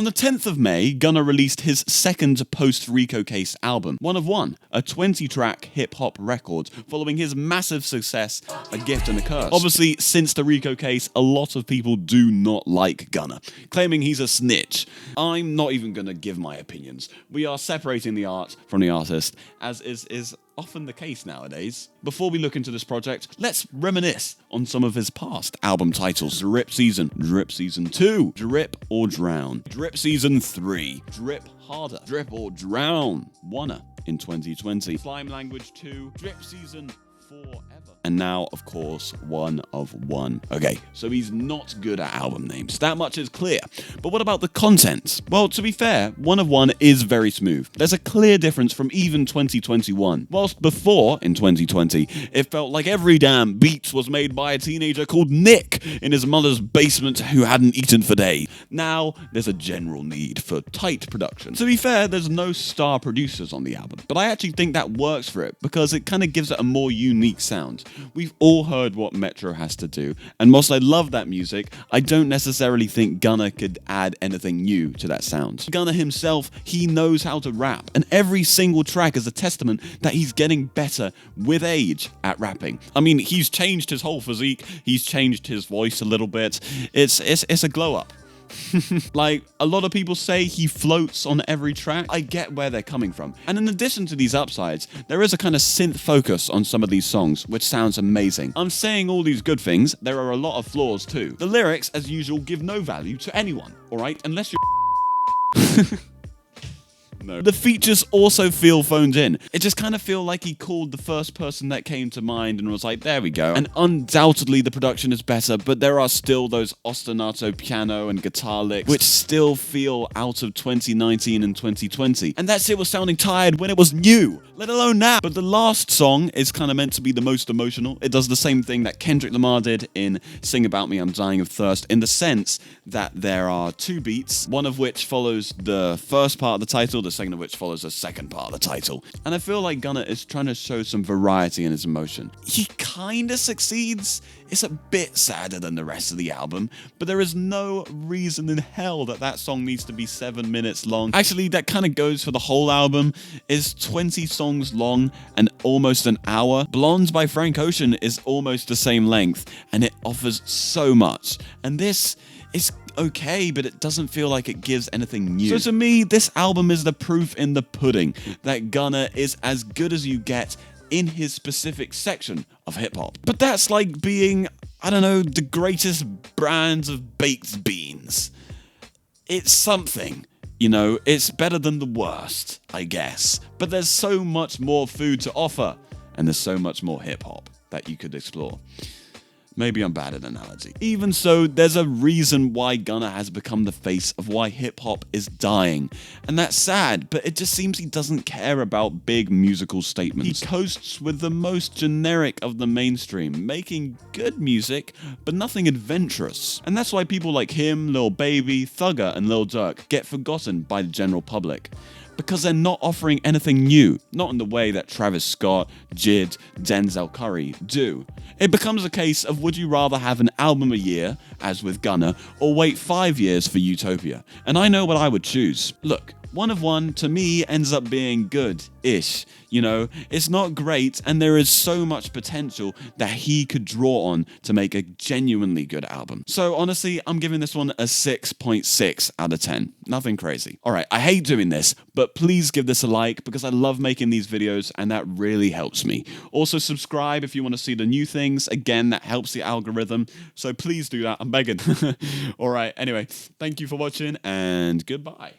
On the 10th of May, Gunna released his second post-Rico Case album, One of One, a 20-track hip-hop record, following his massive success, A Gift and a Curse. Obviously, since the Rico Case, a lot of people do not like Gunna, claiming he's a snitch. I'm not even gonna give my opinions. We are separating the art from the artist, as is often the case nowadays. Before we look into this project, let's reminisce on some of his past album titles. Drip Season 2, Drip or Drown, Drip Season 3, Drip Harder, Drip or Drown, Wanna in 2020, Slime Language 2, Drip Season Forever, and now, of course, One of One. Okay, so he's not good at album names. That much is clear. But what about the content? Well, to be fair, One of One is very smooth. There's a clear difference from even 2021. Whilst before, in 2020, it felt like every damn beat was made by a teenager called Nick in his mother's basement who hadn't eaten for days. Now, there's a general need for tight production. To be fair, there's no star producers on the album, but I actually think that works for it because it kind of gives it a more unique sound. We've all heard what Metro has to do, and whilst I love that music, I don't necessarily think Gunna could add anything new to that sound. Gunna himself, he knows how to rap, and every single track is a testament that he's getting better with age at rapping. I mean, he's changed his whole physique, he's changed his voice a little bit. It's a glow up. Like, a lot of people say he floats on every track. I get where they're coming from. And in addition to these upsides, there is a kind of synth focus on some of these songs, which sounds amazing. I'm saying all these good things, there are a lot of flaws too. The lyrics, as usual, give no value to anyone, alright? Unless you're No. The features also feel phoned in. It just kind of feel like he called the first person that came to mind and was like, there we go. And undoubtedly the production is better, but there are still those ostinato piano and guitar licks which still feel out of 2019 and 2020. And that shit was sounding tired when it was new, let alone now. But the last song is kind of meant to be the most emotional. It does the same thing that Kendrick Lamar did in Sing About Me, I'm Dying of Thirst, in the sense that there are two beats, one of which follows the first part of the title, the second of which follows the second part of the title. And I feel like Gunna is trying to show some variety in his emotion. He kinda succeeds. It's a bit sadder than the rest of the album, but there is no reason in hell that that song needs to be 7 minutes long. Actually, that kind of goes for the whole album. It's 20 songs long and almost an hour. Blonde by Frank Ocean is almost the same length, and it offers so much. And this is okay, but it doesn't feel like it gives anything new. So to me, this album is the proof in the pudding that Gunna is as good as you get in his specific section of hip-hop. But that's like being, I don't know, the greatest brands of baked beans. It's something, you know, it's better than the worst, I guess. But there's so much more food to offer, and there's so much more hip-hop that you could explore. Maybe I'm bad at analogy. Even so, there's a reason why Gunna has become the face of why hip-hop is dying. And that's sad, but it just seems he doesn't care about big musical statements. He coasts with the most generic of the mainstream, making good music, but nothing adventurous. And that's why people like him, Lil Baby, Thugger, and Lil Durk get forgotten by the general public. Because they're not offering anything new, not in the way that Travis Scott, Jid, Denzel Curry do. It becomes a case of would you rather have an album a year, as with Gunna, or wait 5 years for Utopia? And I know what I would choose. Look, One of One, to me, ends up being good-ish. You know, it's not great, and there is so much potential that he could draw on to make a genuinely good album. So honestly, I'm giving this one a 6.6 out of 10. Nothing crazy. Alright, I hate doing this, but please give this a like because I love making these videos and that really helps me. Also subscribe if you want to see the new things. Again, that helps the algorithm. So please do that, I'm begging. Alright, anyway, thank you for watching and goodbye.